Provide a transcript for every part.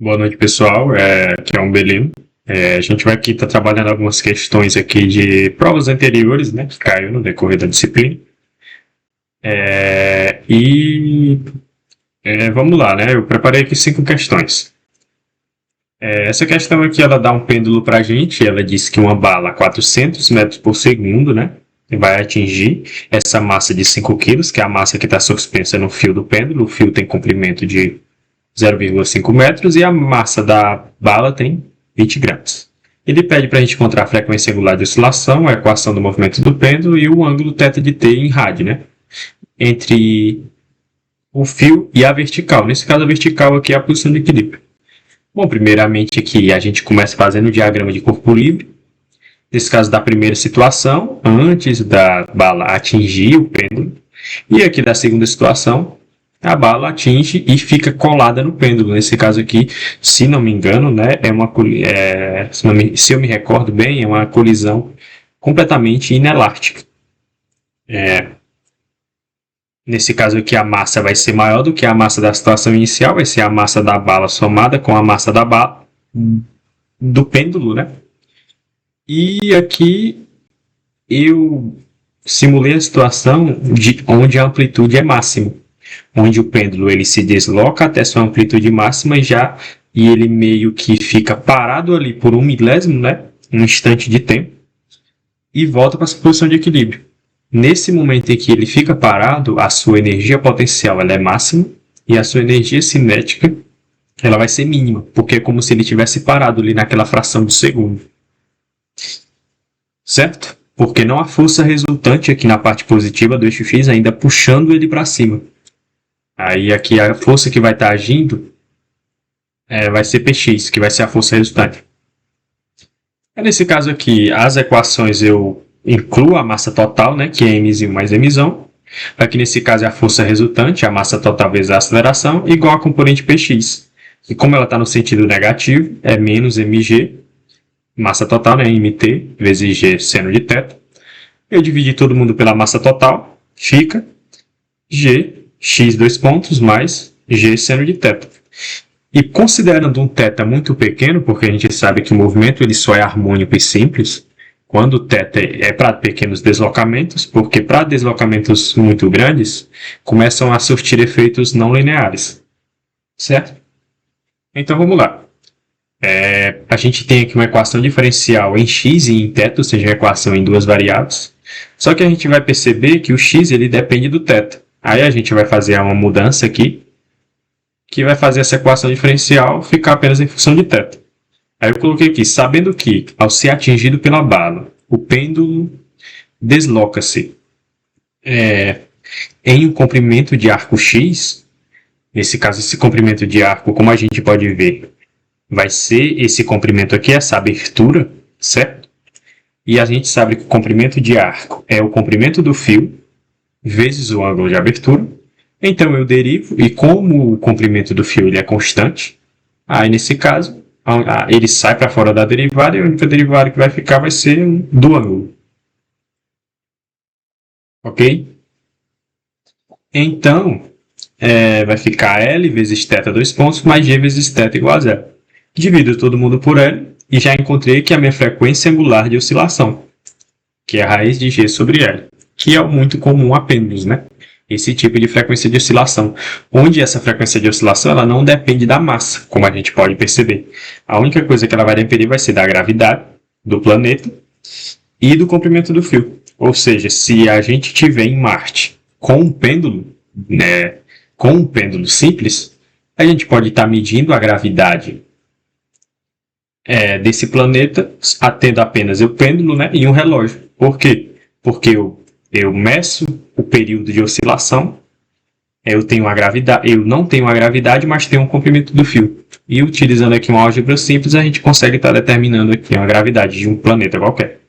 Boa noite, pessoal. Aqui é um Belino. A gente vai aqui estar trabalhando algumas questões aqui de provas anteriores, né, que caiu no decorrer da disciplina. Vamos lá, né? Eu preparei aqui 5 questões. Essa questão aqui, ela dá um pêndulo para a gente. Ela diz que uma bala a 400 metros por segundo, né, vai atingir essa massa de 5 quilos, que é a massa que está suspensa no fio do pêndulo. O fio tem comprimento de 0,5 metros e a massa da bala tem 20 gramas. Ele pede para a gente encontrar a frequência angular de oscilação, a equação do movimento do pêndulo e o ângulo θ de t em rádio, né, entre o fio e a vertical. Nesse caso, a vertical aqui é a posição de equilíbrio. Bom, primeiramente aqui a gente começa fazendo o diagrama de corpo livre. Nesse caso da primeira situação, antes da bala atingir o pêndulo. E aqui da segunda situação, a bala atinge e fica colada no pêndulo. Nesse caso aqui, se não me engano, né, se eu me recordo bem, é uma colisão completamente inelástica. Nesse caso aqui, a massa vai ser maior do que a massa da situação inicial, vai ser a massa da bala somada com a massa da bala do pêndulo, né? E aqui eu simulei a situação onde a amplitude é máxima, onde o pêndulo ele se desloca até sua amplitude máxima e ele meio que fica parado ali por 1 milésimo, né? Um instante de tempo, e volta para sua posição de equilíbrio. Nesse momento em que ele fica parado, a sua energia potencial ela é máxima e a sua energia cinética ela vai ser mínima, porque é como se ele tivesse parado ali naquela fração de segundo. Certo? Porque não há força resultante aqui na parte positiva do eixo X ainda puxando ele para cima. Aí aqui a força que vai estar agindo vai ser Px, que vai ser a força resultante. Nesse caso aqui, as equações eu incluo a massa total, né, que é mzinho mais mzão. Aqui nesse caso é a força resultante, a massa total vezes a aceleração, igual a componente Px. E como ela está no sentido negativo, é menos mg, massa total, né, mt, vezes g seno de θ. Eu dividi todo mundo pela massa total, fica g, x dois pontos, mais g seno de θ. E considerando um θ muito pequeno, porque a gente sabe que o movimento ele só é harmônico e simples, quando o θ é para pequenos deslocamentos, porque para deslocamentos muito grandes, começam a surtir efeitos não lineares. Certo? Então vamos lá. A gente tem aqui uma equação diferencial em x e em θ, ou seja, uma equação em duas variáveis. Só que a gente vai perceber que o x ele depende do θ. Aí a gente vai fazer uma mudança aqui, que vai fazer essa equação diferencial ficar apenas em função de θ. Aí eu coloquei aqui, sabendo que, ao ser atingido pela bala, o pêndulo desloca-se em um comprimento de arco x. Nesse caso, esse comprimento de arco, como a gente pode ver, vai ser esse comprimento aqui, essa abertura, certo? E a gente sabe que o comprimento de arco é o comprimento do fio vezes o ângulo de abertura. Então eu derivo, e como o comprimento do fio ele é constante, aí nesse caso, ele sai para fora da derivada e a única derivada que vai ficar vai ser do ângulo. Ok? Então, vai ficar L vezes θ dois pontos mais G vezes θ igual a zero. Divido todo mundo por L e já encontrei que a minha frequência angular de oscilação, que é a raiz de G sobre L, que é o muito comum a pêndulos, né? Esse tipo de frequência de oscilação, onde essa frequência de oscilação ela não depende da massa, como a gente pode perceber. A única coisa que ela vai depender vai ser da gravidade do planeta e do comprimento do fio. Ou seja, se a gente tiver em Marte com um pêndulo, né, com um pêndulo simples, a gente pode estar medindo a gravidade desse planeta tendo apenas o pêndulo, né, e um relógio. Por quê? Porque eu meço o período de oscilação, eu não tenho a gravidade, mas tenho um comprimento do fio. E utilizando aqui uma álgebra simples, a gente consegue estar determinando aqui a gravidade de um planeta qualquer.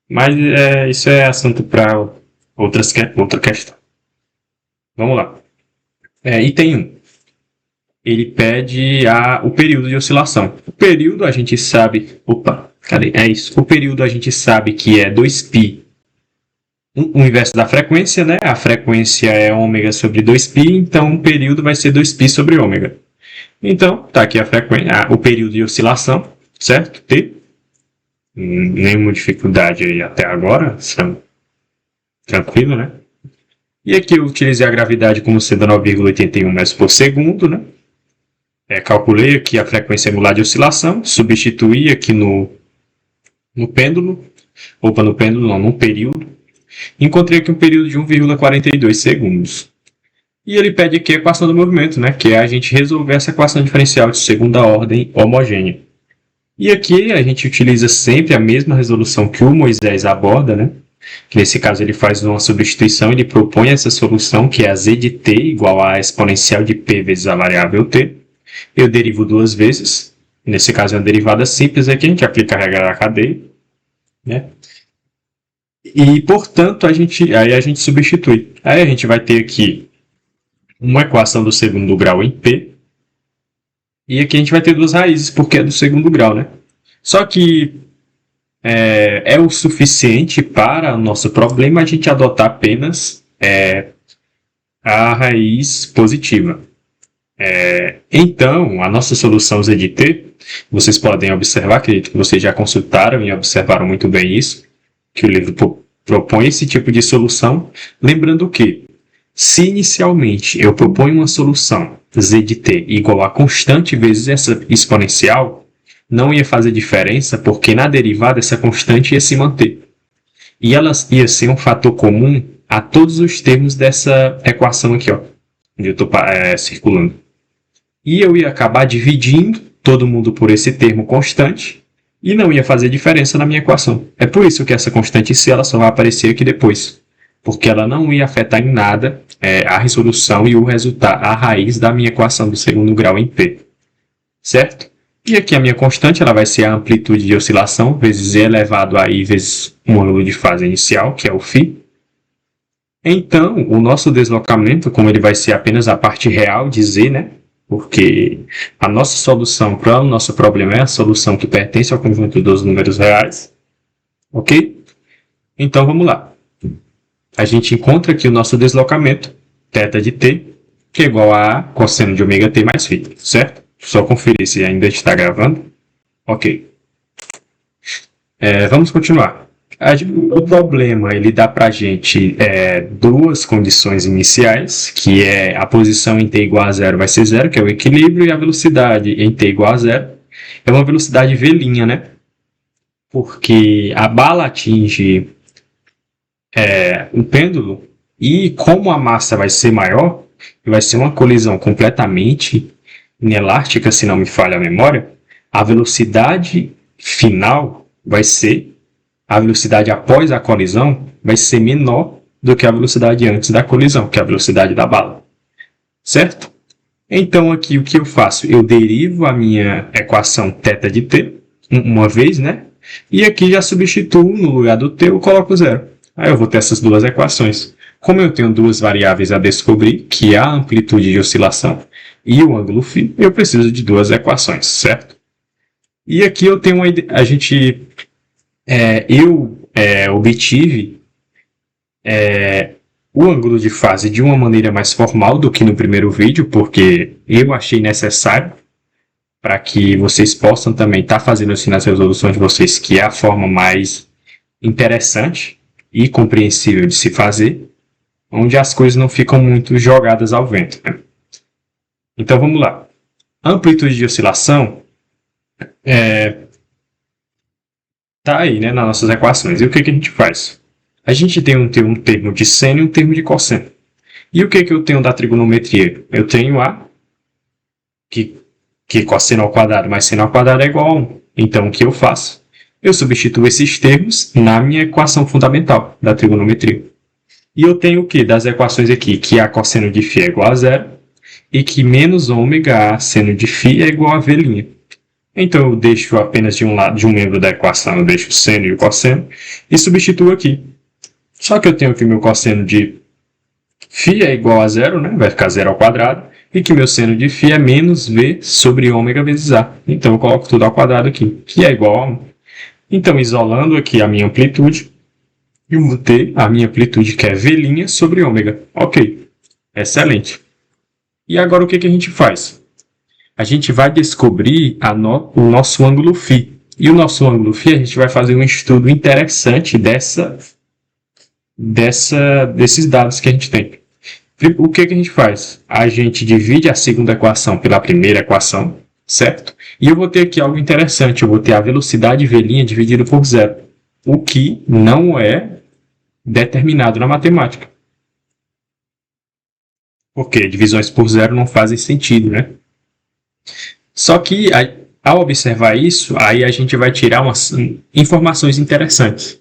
Mas isso é assunto para outra questão. Vamos lá. Item 1. Ele pede o período de oscilação. O período a gente sabe... Opa, cadê? É isso. O período a gente sabe que é 2π. O inverso da frequência, né? A frequência é ômega sobre 2π, então o período vai ser 2π sobre ômega. Então, tá aqui a frequência, o período de oscilação, certo? T. Nenhuma dificuldade aí até agora, tranquilo, né? E aqui eu utilizei a gravidade como sendo 9,81 metros por segundo, né? Calculei aqui a frequência angular de oscilação, substituí aqui no pêndulo, no pêndulo não, no período. Encontrei aqui um período de 1,42 segundos. E ele pede aqui a equação do movimento, né? Que é a gente resolver essa equação diferencial de segunda ordem homogênea. E aqui a gente utiliza sempre a mesma resolução que o Moisés aborda, né? Que nesse caso ele faz uma substituição, ele propõe essa solução, que é a z de t igual a exponencial de p vezes a variável t. Eu derivo duas vezes, nesse caso é uma derivada simples aqui, a gente aplica a regra da cadeia, né? E, portanto, aí a gente substitui. Aí a gente vai ter aqui uma equação do segundo grau em p, e aqui a gente vai ter duas raízes, porque é do segundo grau, né? Só que é o suficiente para o nosso problema a gente adotar apenas a raiz positiva. Então, a nossa solução z de t, vocês podem observar, acredito que vocês já consultaram e observaram muito bem isso, que o livro propõe esse tipo de solução, lembrando que, se inicialmente eu proponho uma solução z de t igual a constante vezes essa exponencial, não ia fazer diferença porque na derivada essa constante ia se manter. E ela ia ser um fator comum a todos os termos dessa equação aqui, ó, onde eu estou circulando. E eu ia acabar dividindo todo mundo por esse termo constante e não ia fazer diferença na minha equação. É por isso que essa constante C ela só vai aparecer aqui depois, porque ela não ia afetar em nada a resolução e o resultado, a raiz da minha equação do segundo grau em P. Certo? E aqui a minha constante ela vai ser a amplitude de oscilação vezes Z elevado a I vezes o ângulo de fase inicial, que é o φ. Então, o nosso deslocamento, como ele vai ser apenas a parte real de Z, né? Porque a nossa solução para o nosso problema é a solução que pertence ao conjunto dos números reais. Ok? Então, vamos lá. A gente encontra aqui o nosso deslocamento, θ de t, que é igual a cosseno de ômega t mais φ, certo? Só conferir se ainda está gravando. Ok. Vamos continuar. O problema ele dá para a gente duas condições iniciais, que é a posição em t igual a zero vai ser zero, que é o equilíbrio, e a velocidade em t igual a zero é uma velocidade v', né? Porque a bala atinge o pêndulo e como a massa vai ser maior, vai ser uma colisão completamente inelástica, se não me falha a memória, a velocidade final vai ser a velocidade após a colisão vai ser menor do que a velocidade antes da colisão, que é a velocidade da bala. Certo? Então, aqui o que eu faço? Eu derivo a minha equação θ de t, uma vez, né? E aqui já substituo, no lugar do t, eu coloco zero. Aí eu vou ter essas duas equações. Como eu tenho duas variáveis a descobrir, que é a amplitude de oscilação e o ângulo φ, eu preciso de duas equações, certo? E aqui eu tenho eu obtive o ângulo de fase de uma maneira mais formal do que no primeiro vídeo, porque eu achei necessário para que vocês possam também estar fazendo assim nas resoluções de vocês, que é a forma mais interessante e compreensível de se fazer, onde as coisas não ficam muito jogadas ao vento, né? Então vamos lá. A amplitude de oscilação está aí, né, nas nossas equações. E o que a gente faz? A gente tem um termo de seno e um termo de cosseno. E o que eu tenho da trigonometria? Eu tenho que cosseno ao quadrado mais seno ao quadrado é igual a 1. Então, o que eu faço? Eu substituo esses termos na minha equação fundamental da trigonometria. E eu tenho o que das equações aqui? Que a cosseno de φ é igual a zero e que menos ômega a seno de φ é igual a v'. Então, eu deixo apenas de um membro da equação, eu deixo o seno e o cosseno e substituo aqui. Só que eu tenho que meu cosseno de φ é igual a zero, né? Vai ficar zero ao quadrado, e que meu seno de φ é menos v sobre ômega vezes a. Então, eu coloco tudo ao quadrado aqui, que é igual a 1. Então, isolando aqui a minha amplitude, eu vou ter a minha amplitude, que é v' sobre ômega. Ok, excelente. E agora o que a gente faz? a gente vai descobrir o nosso ângulo φ. E o nosso ângulo φ, a gente vai fazer um estudo interessante desses dados que a gente tem. O que a gente faz? A gente divide a segunda equação pela primeira equação, certo? E eu vou ter aqui algo interessante, eu vou ter a velocidade v' dividido por zero, o que não é determinado na matemática. Porque divisões por zero não fazem sentido, né? Só que, ao observar isso, aí a gente vai tirar umas informações interessantes. O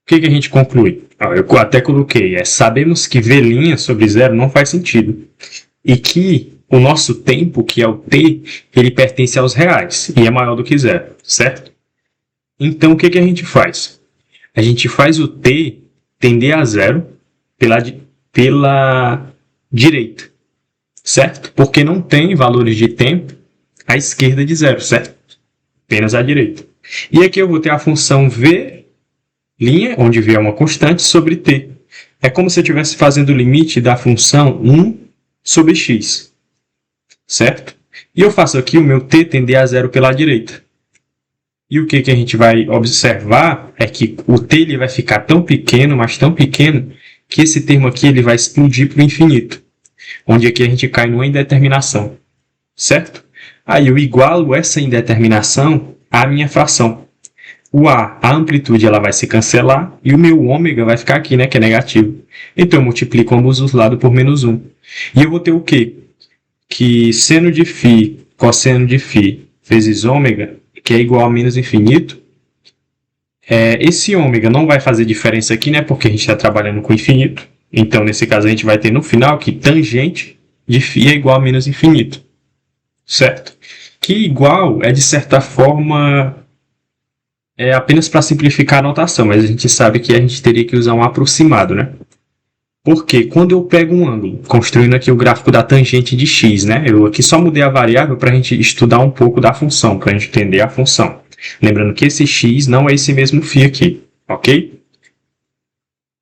que a gente conclui? Eu até coloquei, sabemos que v' sobre zero não faz sentido. E que o nosso tempo, que é o t, ele pertence aos reais e é maior do que zero, certo? Então, o que a gente faz? A gente faz o t tender a zero pela direita, certo? Porque não tem valores de tempo à esquerda de zero, certo? Apenas à direita. E aqui eu vou ter a função v', onde v é uma constante, sobre t. É como se eu estivesse fazendo o limite da função 1 sobre x, certo? E eu faço aqui o meu t tender a zero pela direita. E o que a gente vai observar é que o t ele vai ficar tão pequeno, mas tão pequeno, que esse termo aqui ele vai explodir para o infinito, onde aqui a gente cai numa indeterminação, certo? Aí eu igualo essa indeterminação à minha fração. A amplitude ela vai se cancelar e o meu ômega vai ficar aqui, né, que é negativo. Então eu multiplico ambos os lados por menos 1. E eu vou ter o quê? Que seno de φ, cosseno de φ vezes ômega, que é igual a menos infinito. Esse ômega não vai fazer diferença aqui, né, porque a gente está trabalhando com infinito. Então, nesse caso, a gente vai ter no final que tangente de φ é igual a menos infinito. Certo? Que igual é, de certa forma, apenas para simplificar a notação, mas a gente sabe que a gente teria que usar um aproximado, né? Porque quando eu pego um ângulo, construindo aqui o gráfico da tangente de x, né? Eu aqui só mudei a variável para a gente estudar um pouco da função, para a gente entender a função. Lembrando que esse x não é esse mesmo φ aqui, ok?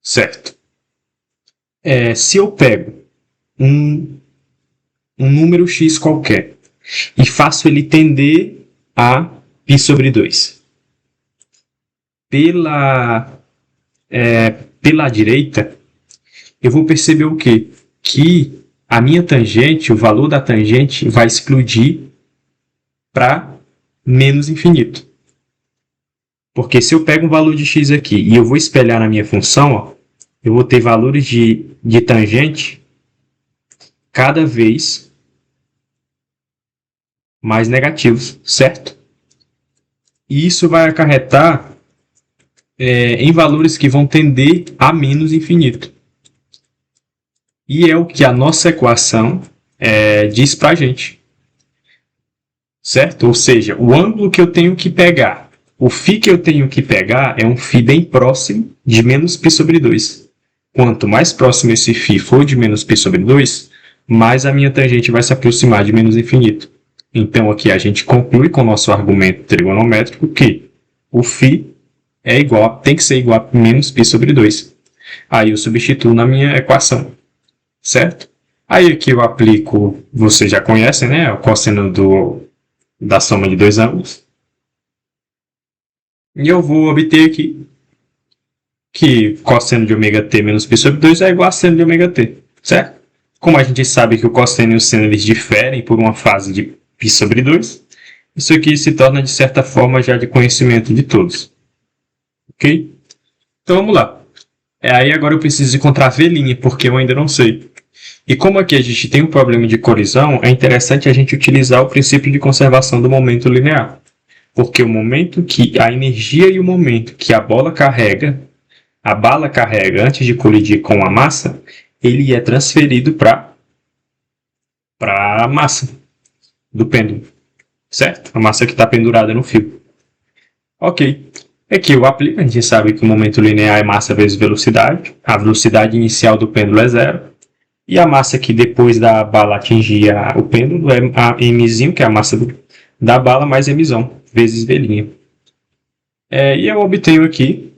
Certo. Se eu pego um número x qualquer e faço ele tender a π sobre 2 pela direita, eu vou perceber o quê? Que a minha tangente, o valor da tangente, vai explodir para menos infinito. Porque se eu pego um valor de x aqui e eu vou espelhar na minha função, ó, eu vou ter valores de tangente cada vez mais negativos, certo? E isso vai acarretar em valores que vão tender a menos infinito. E é o que a nossa equação diz para a gente. Certo? Ou seja, o ângulo que eu tenho que pegar, o φ que eu tenho que pegar é um φ bem próximo de menos π sobre 2. Quanto mais próximo esse φ for de menos π sobre 2, mais a minha tangente vai se aproximar de menos infinito. Então, aqui a gente conclui com o nosso argumento trigonométrico que o φ tem que ser igual a menos π sobre 2. Aí eu substituo na minha equação, certo? Aí aqui eu aplico, vocês já conhecem, né? O cosseno da soma de dois ângulos. E eu vou obter aqui que cosseno de ômega-t menos π sobre 2 é igual a seno de ômega-t, certo? Como a gente sabe que o cosseno e o seno eles diferem por uma fase de π sobre 2, isso aqui se torna, de certa forma, já de conhecimento de todos. Ok? Então, vamos lá. Aí agora eu preciso encontrar v', porque eu ainda não sei. E como aqui a gente tem um problema de colisão, é interessante a gente utilizar o princípio de conservação do momento linear. Porque o momento que a energia e o momento que a bala carrega antes de colidir com a massa, ele é transferido para a massa do pêndulo, certo? A massa que está pendurada no fio. Ok. Aqui eu aplico, a gente sabe que o momento linear é massa vezes velocidade. A velocidade inicial do pêndulo é zero. E a massa que depois da bala atingir o pêndulo é a mzinho, que é a massa da bala, mais mzão, vezes v'. E eu obtenho aqui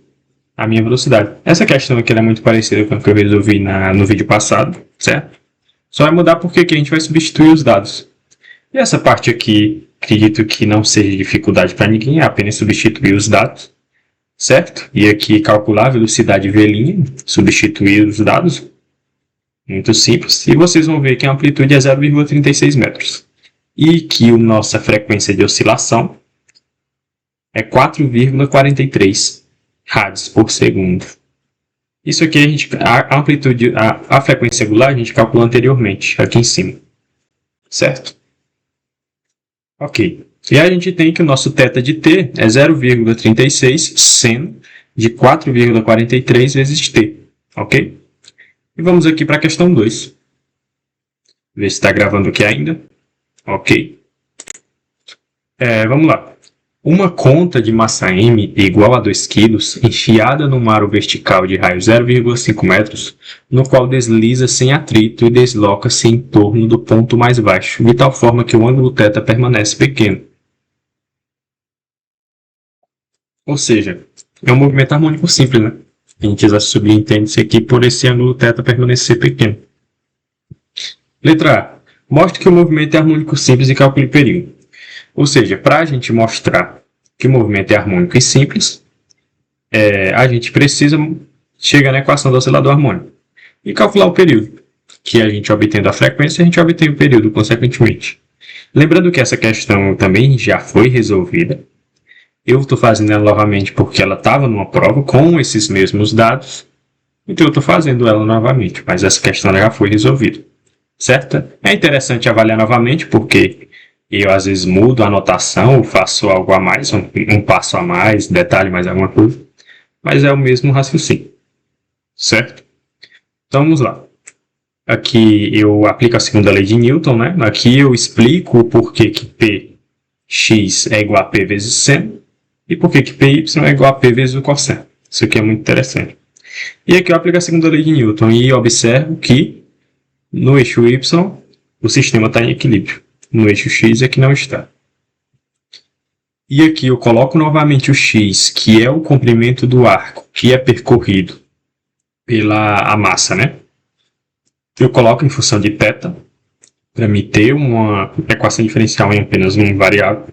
a minha velocidade. Essa questão aqui é muito parecida com a que eu resolvi no vídeo passado, certo? Só vai mudar porque aqui a gente vai substituir os dados. E essa parte aqui, acredito que não seja dificuldade para ninguém, é apenas substituir os dados, certo? E aqui calcular a velocidade V', substituir os dados, muito simples. E vocês vão ver que a amplitude é 0,36 metros. E que a nossa frequência de oscilação é 4,43 rádios por segundo. Isso aqui a amplitude, a frequência angular a gente calculou anteriormente, aqui em cima, certo? Ok. E a gente tem que o nosso θ de t é 0,36 seno de 4,43 vezes t, ok? E vamos aqui para a questão 2. Ver se está gravando aqui ainda. Ok. Vamos lá. Uma conta de massa m igual a 2 kg enfiada num aro vertical de raio 0,5 metros, no qual desliza sem atrito e desloca-se em torno do ponto mais baixo, de tal forma que o ângulo θ permanece pequeno. Ou seja, é um movimento harmônico simples, né? A gente já subentende isso aqui por esse ângulo θ permanecer pequeno. Letra A. Mostre que o movimento é harmônico simples e calcule o período. Ou seja, para a gente mostrar que o movimento é harmônico e simples, a gente precisa chegar na equação do oscilador harmônico e calcular o período, que a gente obtendo a frequência, a gente obtém o período, consequentemente. Lembrando que essa questão também já foi resolvida. Eu estou fazendo ela novamente porque ela estava numa prova com esses mesmos dados, então eu estou fazendo ela novamente, mas essa questão já foi resolvida, certo? É interessante avaliar novamente porque eu às vezes mudo a anotação, faço algo a mais, um passo a mais, detalhe mais alguma coisa, mas é o mesmo raciocínio, certo? Então vamos lá. Aqui eu aplico a segunda lei de Newton, né? Aqui eu explico o porquê que Px é igual a P vezes seno e porquê que Py é igual a P vezes o cosseno. Isso aqui é muito interessante. E aqui eu aplico a segunda lei de Newton e observo que no eixo Y o sistema está em equilíbrio. No eixo X é que não está. E aqui eu coloco novamente o X, que é o comprimento do arco que é percorrido pela massa, né? Eu coloco em função de θ, para me ter uma equação diferencial em apenas uma variável.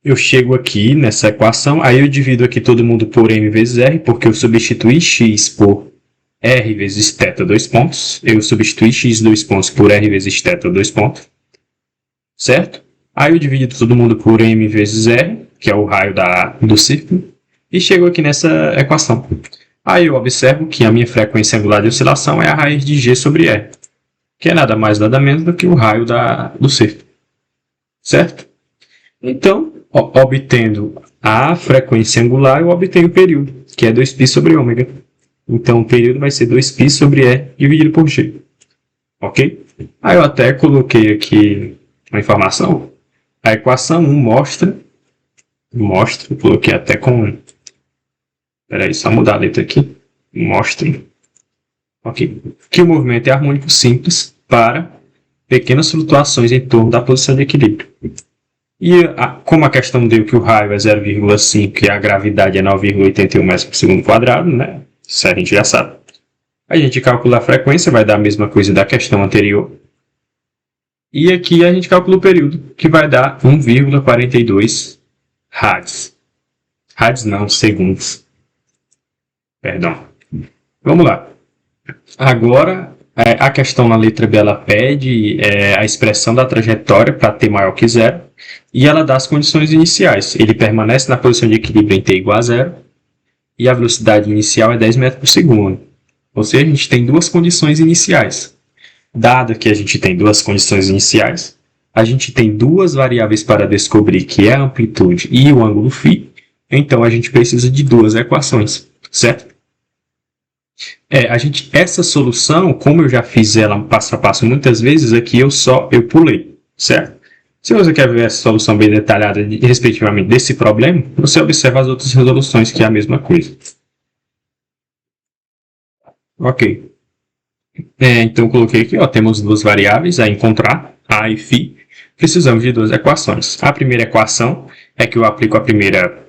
Eu chego aqui nessa equação, aí eu divido aqui todo mundo por m vezes r, porque eu substituí x por r vezes θ, 2 pontos. Eu substituí x, 2 pontos, por r vezes θ, 2 pontos. Certo? Aí eu divido todo mundo por m vezes r, que é o raio do círculo, e chego aqui nessa equação. Aí eu observo que a minha frequência angular de oscilação é a raiz de g sobre r, que é nada mais nada menos do que o raio do círculo. Certo? Então, obtendo a frequência angular, eu obtenho o período, que é 2π sobre ômega. Então, o período vai ser 2π sobre E dividido por G. Ok? Aí eu até coloquei aqui uma informação. A equação 1 mostra, coloquei até com... Espera aí, só mudar a letra aqui. Mostra, ok, que o movimento é harmônico simples para pequenas flutuações em torno da posição de equilíbrio. E como a questão deu que o raio é 0,5 e a gravidade é 9,81 metros por segundo quadrado, né? Isso a gente já sabe. A gente calcula a frequência, vai dar a mesma coisa da questão anterior. E aqui a gente calcula o período, que vai dar 1,42 rádios. Rádios não, segundos. Perdão. Vamos lá. Agora, a questão na letra B, ela pede a expressão da trajetória para t maior que zero. E ela dá as condições iniciais. Ele permanece na posição de equilíbrio em t igual a zero. E a velocidade inicial é 10 metros por segundo. Ou seja, a gente tem duas condições iniciais. Dado que a gente tem duas condições iniciais, a gente tem duas variáveis para descobrir, que é a amplitude e o ângulo φ. Então, a gente precisa de duas equações, certo? Essa solução, como eu já fiz ela passo a passo muitas vezes, aqui eu pulei, certo? Se você quer ver essa solução bem detalhada, respectivamente, desse problema, você observa as outras resoluções, que é a mesma coisa. Ok. Então, eu coloquei aqui, temos duas variáveis a encontrar, A e φ. Precisamos de duas equações. A primeira equação é que eu aplico a primeira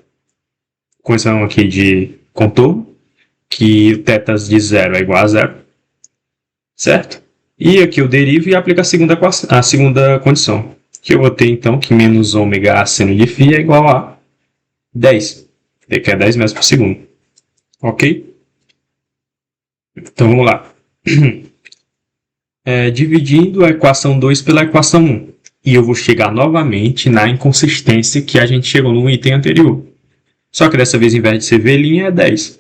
condição aqui de contorno, que θ de 0 é igual a 0, certo? E aqui eu derivo e aplico a segunda condição. Que eu vou ter, então, que menos ômega seno de φ é igual a 10. Que é 10 metros por segundo. Ok? Então, vamos lá. Dividindo a equação 2 pela equação 1. E eu vou chegar novamente na inconsistência que a gente chegou no item anterior. Só que dessa vez, ao invés de ser V', é 10.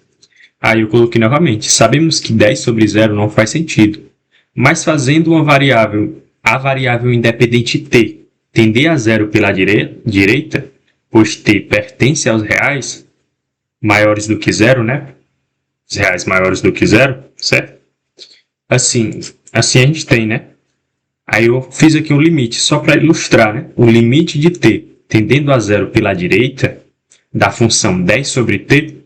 Aí eu coloquei novamente. Sabemos que 10 sobre 0 não faz sentido. Mas fazendo a variável independente t tender a zero pela direita, pois t pertence aos reais maiores do que zero, né? Os reais maiores do que zero, certo? Assim a gente tem, né? Aí eu fiz aqui um limite, só para ilustrar, né? O limite de t tendendo a zero pela direita da função 10 sobre t,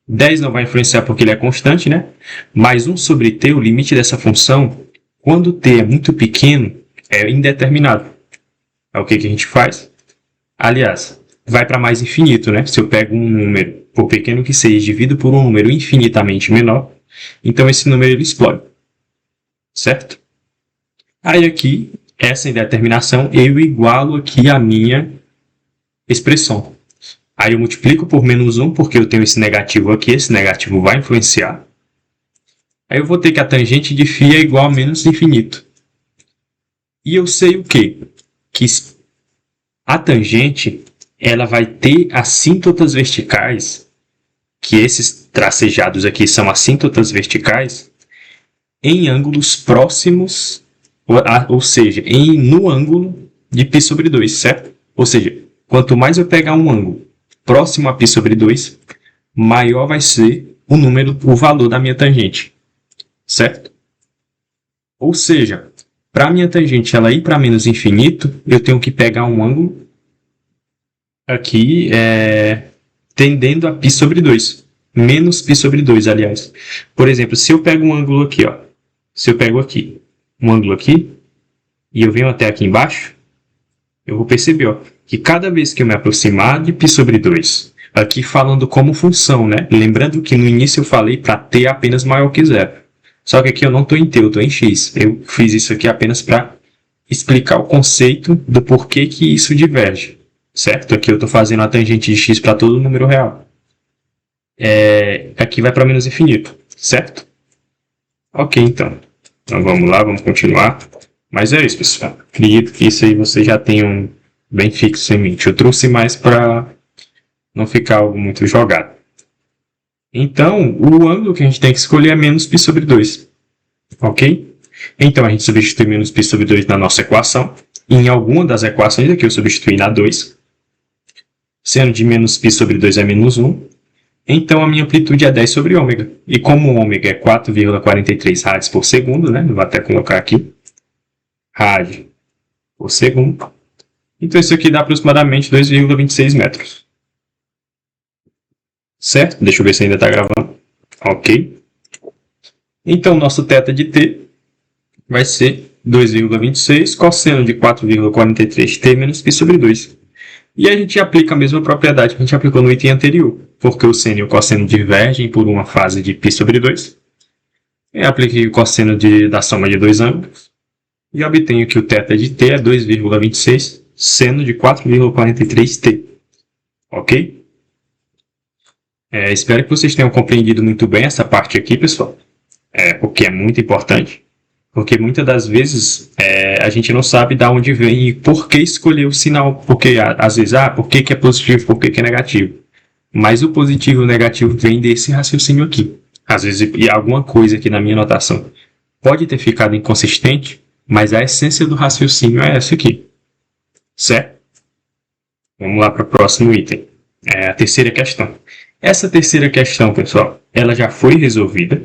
10 não vai influenciar porque ele é constante, né? Mais 1 sobre t, o limite dessa função, quando t é muito pequeno, é indeterminado. Aí o que a gente faz? Aliás, vai para mais infinito, né? Se eu pego um número, por pequeno que seja, divido por um número infinitamente menor, então esse número ele explode. Certo? Aí aqui, essa indeterminação, eu igualo aqui a minha expressão. Aí eu multiplico por menos 1, porque eu tenho esse negativo aqui, esse negativo vai influenciar. Aí eu vou ter que a tangente de φ é igual a menos infinito. E eu sei o quê? Que a tangente ela vai ter assíntotas verticais, que esses tracejados aqui são assíntotas verticais, em ângulos próximos, ou seja, no ângulo de π sobre 2, certo? Ou seja, quanto mais eu pegar um ângulo próximo a π sobre 2, maior vai ser o valor da minha tangente, certo? Ou seja, para a minha tangente ela ir para menos infinito, eu tenho que pegar um ângulo aqui tendendo a π sobre 2. Menos π sobre 2, aliás. Por exemplo, se eu pego um ângulo aqui, ó. Se eu pego aqui, um ângulo aqui, e eu venho até aqui embaixo, eu vou perceber, ó, que cada vez que eu me aproximar de π sobre 2, aqui falando como função, né? Lembrando que no início eu falei para t apenas maior que zero. Só que aqui eu não estou em t, eu estou em x. Eu fiz isso aqui apenas para explicar o conceito do porquê que isso diverge. Certo? Aqui eu estou fazendo a tangente de x para todo número real. Aqui vai para menos infinito. Certo? Ok, então. Então vamos lá, vamos continuar. Mas é isso, pessoal. Acredito que isso aí vocês já tenham bem fixo em mente. Eu trouxe mais para não ficar algo muito jogado. Então, o ângulo que a gente tem que escolher é menos π sobre 2. Ok? Então, a gente substitui menos π sobre 2 na nossa equação. E em alguma das equações aqui eu substituí na 2. Sendo de menos π sobre 2 é menos 1. Então, a minha amplitude é 10 sobre ômega. E como ômega é 4,43 rádios por segundo, né? Vou até colocar aqui. Rádio por segundo. Então, isso aqui dá aproximadamente 2,26 metros. Certo? Deixa eu ver se ainda está gravando. Ok. Então, nosso θ de t vai ser 2,26 cosseno de 4,43t menos π sobre 2. E a gente aplica a mesma propriedade que a gente aplicou no item anterior, porque o seno e o cosseno divergem por uma fase de π sobre 2. Eu apliquei o cosseno da soma de dois ângulos e obtenho que o θ de t é 2,26 seno de 4,43t. Ok? Espero que vocês tenham compreendido muito bem essa parte aqui, pessoal. Porque é muito importante. Porque muitas das vezes a gente não sabe de onde vem e por que escolher o sinal. Porque às vezes, por que é positivo, por que é negativo. Mas o positivo e o negativo vem desse raciocínio aqui. Às vezes, e alguma coisa aqui na minha anotação pode ter ficado inconsistente, mas a essência do raciocínio é essa aqui. Certo? Vamos lá para o próximo item. A terceira questão. Essa terceira questão, pessoal, ela já foi resolvida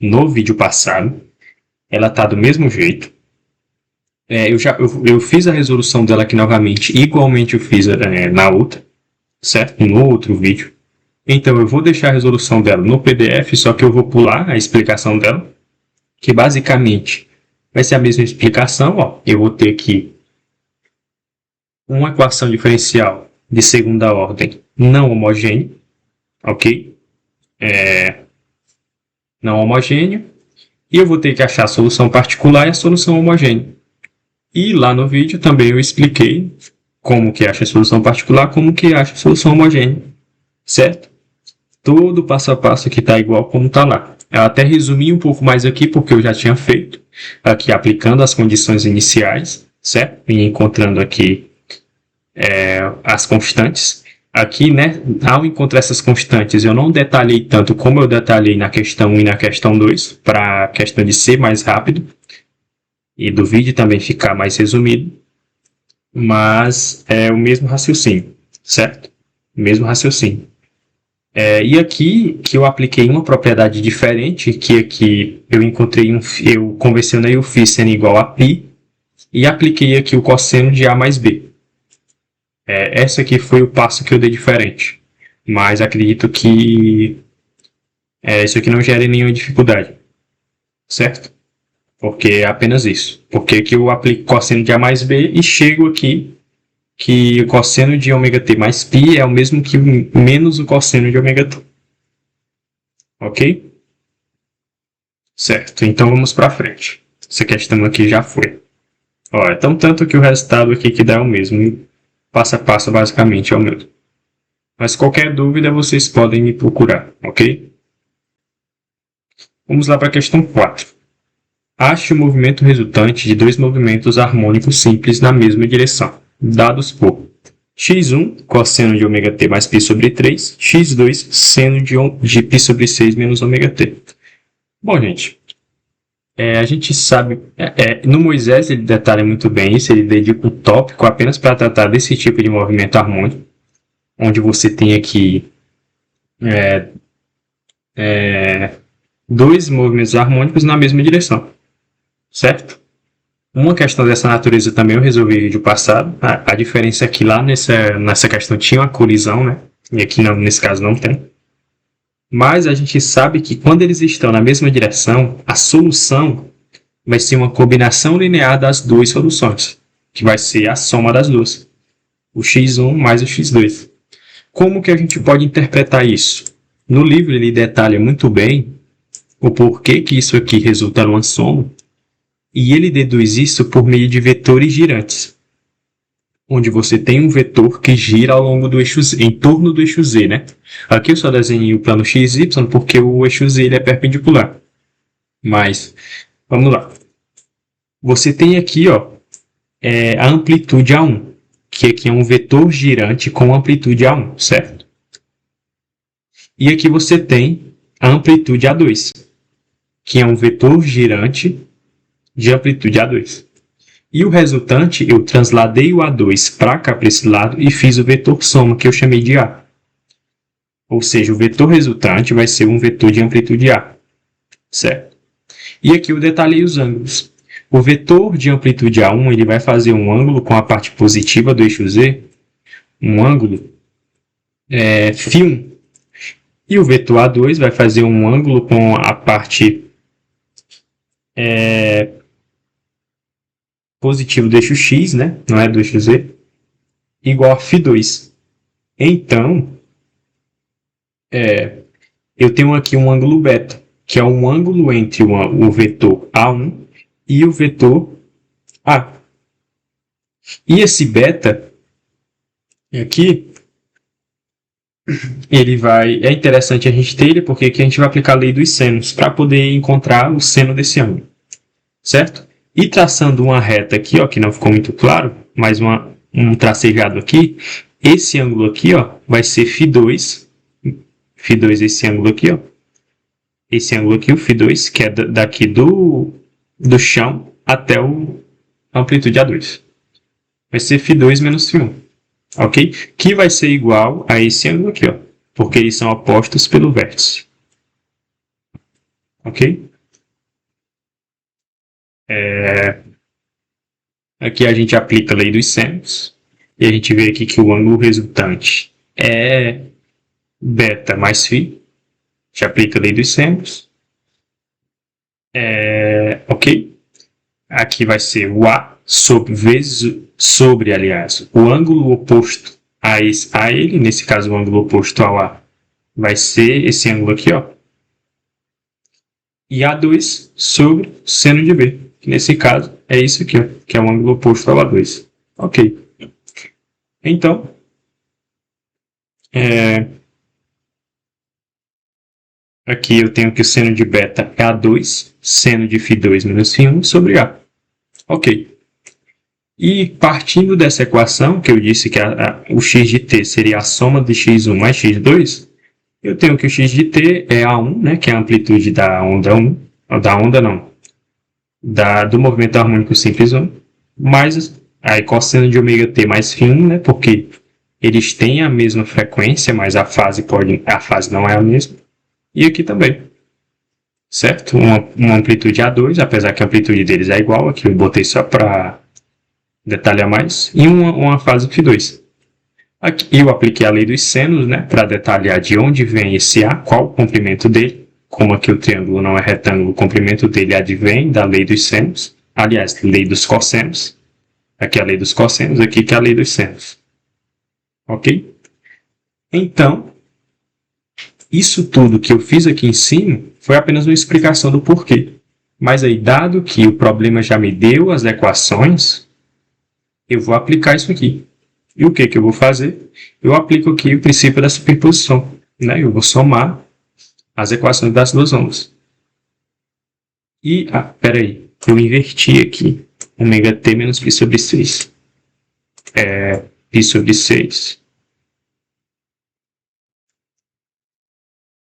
no vídeo passado. Ela está do mesmo jeito. Eu fiz a resolução dela aqui novamente, igualmente eu fiz na outra, certo? No outro vídeo. Então eu vou deixar a resolução dela no PDF, só que eu vou pular a explicação dela, que basicamente vai ser a mesma explicação. Ó. Eu vou ter aqui uma equação diferencial de segunda ordem não homogênea, ok? Não homogênea. E eu vou ter que achar a solução particular e a solução homogênea. E lá no vídeo também eu expliquei como que acha a solução particular, como que acha a solução homogênea, certo? Todo passo a passo aqui está igual como está lá. Eu até resumi um pouco mais aqui, porque eu já tinha feito, aqui aplicando as condições iniciais, certo? E encontrando aqui as constantes. Aqui, né, ao encontrar essas constantes, eu não detalhei tanto como eu detalhei na questão 1 e na questão 2, para a questão de ser mais rápido e do vídeo também ficar mais resumido, mas é o mesmo raciocínio, certo? O mesmo raciocínio. E aqui que eu apliquei uma propriedade diferente, que aqui eu encontrei eu convencionei o φ sendo igual a π e apliquei aqui o cosseno de A mais B. Esse aqui foi o passo que eu dei diferente, mas acredito que isso aqui não gere nenhuma dificuldade, certo? Porque é apenas isso. Porque aqui eu aplico cosseno de A mais B e chego aqui que o cosseno de ômega t mais π é o mesmo que menos o cosseno de ômega t. Ok? Certo, então vamos para frente. Essa questão aqui já foi. Então tanto que o resultado aqui que dá é o mesmo. Passo a passo basicamente é o mesmo. Mas qualquer dúvida vocês podem me procurar, ok? Vamos lá para a questão 4. Ache o movimento resultante de dois movimentos harmônicos simples na mesma direção, dados por x1, cosseno de ômega-t mais π sobre 3, x2, seno de π sobre 6 menos ômega-t. Bom, gente, a gente sabe, no Moisés ele detalha muito bem isso, ele dedica um tópico apenas para tratar desse tipo de movimento harmônico, onde você tem aqui dois movimentos harmônicos na mesma direção, certo? Uma questão dessa natureza também eu resolvi no vídeo passado. A diferença é que lá nessa questão tinha uma colisão, né? E aqui não, nesse caso não tem. Mas a gente sabe que quando eles estão na mesma direção, a solução vai ser uma combinação linear das duas soluções, que vai ser a soma das duas. O x1 mais o x2. Como que a gente pode interpretar isso? No livro ele detalha muito bem o porquê que isso aqui resulta numa soma. E ele deduz isso por meio de vetores girantes, onde você tem um vetor que gira ao longo do eixo Z, em torno do eixo Z, né? Aqui eu só desenhei o plano XY porque o eixo Z ele é perpendicular. Mas, vamos lá. Você tem aqui a amplitude A1, que aqui é um vetor girante com amplitude A1, certo? E aqui você tem a amplitude A2, que é um vetor girante de amplitude A2. E o resultante, eu transladei o A2 para cá, para esse lado, e fiz o vetor soma, que eu chamei de A. Ou seja, o vetor resultante vai ser um vetor de amplitude A. Certo? E aqui eu detalhei os ângulos. O vetor de amplitude A1 ele vai fazer um ângulo com a parte positiva do eixo Z, um ângulo φ1. E o vetor A2 vai fazer um ângulo com a parte positivo do eixo x, né? Não é do eixo z, igual a φ2. Então, eu tenho aqui um ângulo beta, que é um ângulo entre o vetor A1 e o vetor A. E esse beta aqui, ele vai... É interessante a gente ter ele, porque aqui a gente vai aplicar a lei dos senos para poder encontrar o seno desse ângulo. Certo? E traçando uma reta aqui, que não ficou muito claro, mas um tracejado aqui, esse ângulo aqui vai ser φ2, esse ângulo aqui, esse ângulo aqui, o φ2, que é daqui do chão até a amplitude A2. Vai ser φ2 menos φ1, ok? Que vai ser igual a esse ângulo aqui, porque eles são opostos pelo vértice. Ok? Aqui a gente aplica a lei dos senos e a gente vê aqui que o ângulo resultante é beta mais φ. A gente aplica a lei dos senos. Ok? Aqui vai ser o A sobre, aliás, o ângulo oposto a ele, nesse caso o ângulo oposto ao A vai ser esse ângulo aqui, e A2 sobre seno de B. Nesse caso, é isso aqui, ó, que é o ângulo oposto ao A2. Ok. Então, aqui eu tenho que o seno de beta é A2, seno de φ2 menos φ1 sobre A. Ok. E partindo dessa equação, que eu disse que o x de t seria a soma de x1 mais x2, eu tenho que o x de t é A1, né, que é a amplitude da onda 1, da onda não, do movimento harmônico simples 1, mais a cosseno de ômega t mais φ1, né, porque eles têm a mesma frequência, mas a fase não é a mesma. E aqui também, certo? Uma amplitude A2, apesar que a amplitude deles é igual, aqui eu botei só para detalhar mais, e uma fase φ2. Aqui eu apliquei a lei dos senos, né, para detalhar de onde vem esse A, qual o comprimento dele. Como aqui o triângulo não é retângulo, o comprimento dele advém da lei dos senos. Aliás, lei dos cossenos. Aqui é a lei dos cossenos, aqui que é a lei dos senos. Ok? Então, isso tudo que eu fiz aqui em cima foi apenas uma explicação do porquê. Mas aí, dado que o problema já me deu as equações, eu vou aplicar isso aqui. E o que eu vou fazer? Eu aplico aqui o princípio da superposição. Né? Eu vou somar as equações das duas ondas. E, peraí, eu inverti aqui. Ômega t menos π sobre 6. π sobre 6.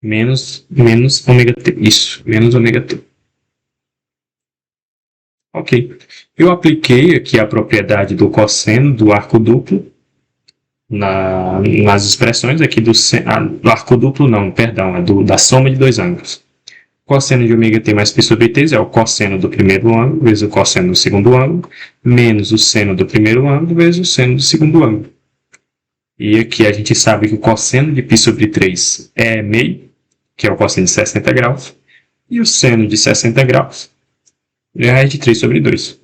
Menos ômega t. Isso, menos ômega t. Ok. Eu apliquei aqui a propriedade do cosseno do arco duplo nas expressões aqui do arco duplo não, perdão, da soma de dois ângulos. Cosseno de ômega t mais π sobre 3 é o cosseno do primeiro ângulo vezes o cosseno do segundo ângulo, menos o seno do primeiro ângulo vezes o seno do segundo ângulo. E aqui a gente sabe que o cosseno de π sobre 3 é meio, que é o cosseno de 60 graus, e o seno de 60 graus é raiz de 3 sobre 2.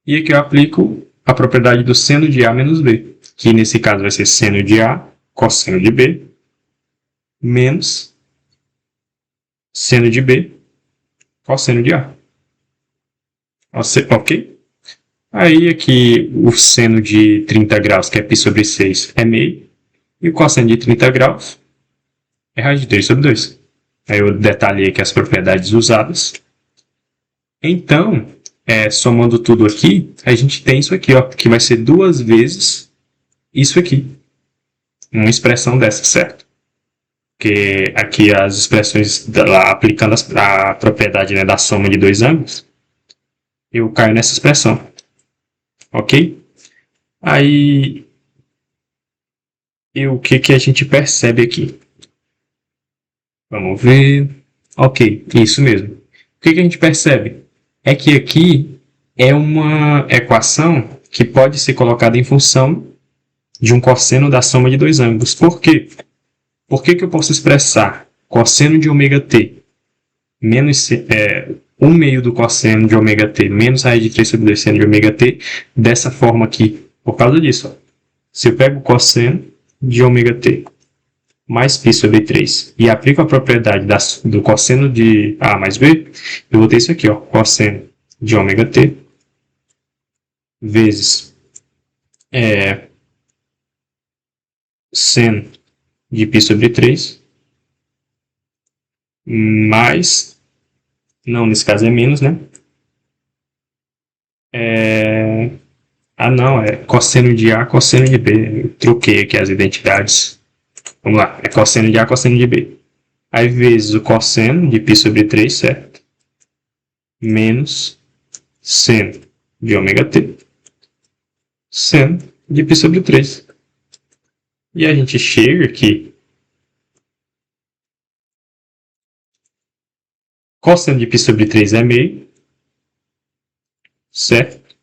E aqui eu aplico a propriedade do seno de A menos B, que nesse caso vai ser seno de A cosseno de B, menos seno de B cosseno de A. Ok? Aí aqui o seno de 30 graus, que é π sobre 6, é meio, e o cosseno de 30 graus é raiz de 3 sobre 2. Aí eu detalhei aqui as propriedades usadas. Então, somando tudo aqui, a gente tem isso aqui, ó, que vai ser 2 vezes isso aqui. Uma expressão dessa, certo? Porque aqui as expressões, aplicando a propriedade, né, da soma de dois ângulos, eu caio nessa expressão. Ok? Aí, o que a gente percebe aqui? Vamos ver. Ok, isso mesmo. O que a gente percebe? É que aqui é uma equação que pode ser colocada em função de um cosseno da soma de dois ângulos. Por quê? Por que eu posso expressar cosseno de ômega t menos 1 meio do cosseno de ômega t menos raiz de 3 sobre 2 seno de ômega t dessa forma aqui? Por causa disso. Ó. Se eu pego o cosseno de ômega t mais π sobre 3 e aplico a propriedade do cosseno de A mais B, eu vou ter isso aqui, ó, cosseno de ômega t vezes seno de π sobre 3 mais, não, nesse caso é menos, né? Não, é cosseno de A, cosseno de B. Eu troquei aqui as identidades. Vamos lá, é cosseno de A, cosseno de B. Aí vezes o cosseno de π sobre 3, certo? Menos seno de ômega t. Seno de π sobre 3. E a gente chega aqui. Cosseno de π sobre 3 é meio. Certo?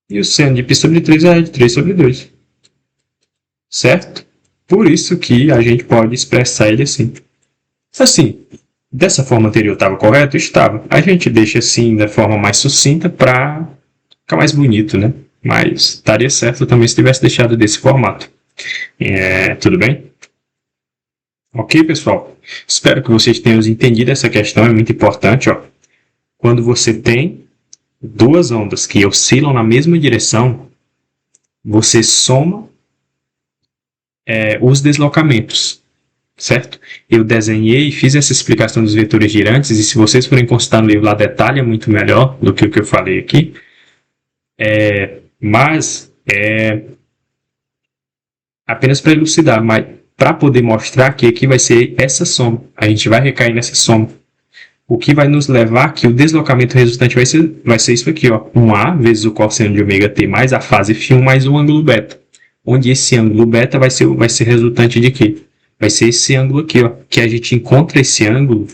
E o seno de π sobre 3 é de 3 sobre 2. Certo? Por isso que a gente pode expressar ele assim. Assim, dessa forma anterior estava correto? Estava. A gente deixa assim da forma mais sucinta para ficar mais bonito, né? Mas estaria certo também se tivesse deixado desse formato. Tudo bem? Ok, pessoal? Espero que vocês tenham entendido essa questão, é muito importante. Ó. Quando você tem duas ondas que oscilam na mesma direção, você soma os deslocamentos, certo? Eu desenhei e fiz essa explicação dos vetores girantes, e se vocês forem consultar no livro lá, detalha muito melhor do que o que eu falei aqui. Mas apenas para elucidar, mas para poder mostrar que aqui vai ser essa soma. A gente vai recair nessa soma. O que vai nos levar que o deslocamento resultante vai ser isso aqui, ó, 1A vezes o cosseno de ômega t mais a fase φ1 mais o ângulo beta. Onde esse ângulo beta vai ser resultante de quê? Vai ser esse ângulo aqui, ó, que a gente encontra esse ângulo